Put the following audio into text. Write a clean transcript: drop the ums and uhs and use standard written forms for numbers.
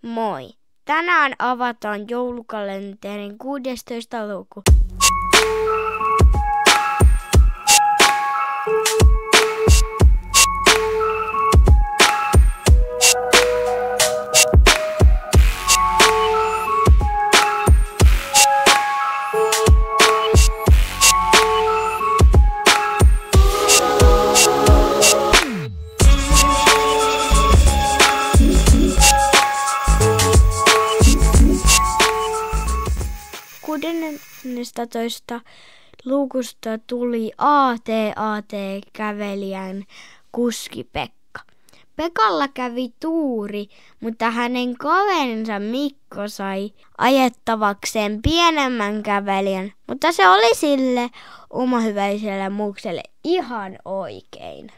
Moi! Tänään avataan joulukalenterin 16. luku. Toista lukusta tuli AT-kävelijän kuski Pekka. Pekalla kävi tuuri, mutta hänen kaverinsa Mikko sai ajettavakseen pienemmän kävelijän, mutta se oli sille omahyväiselle muukselle ihan oikein.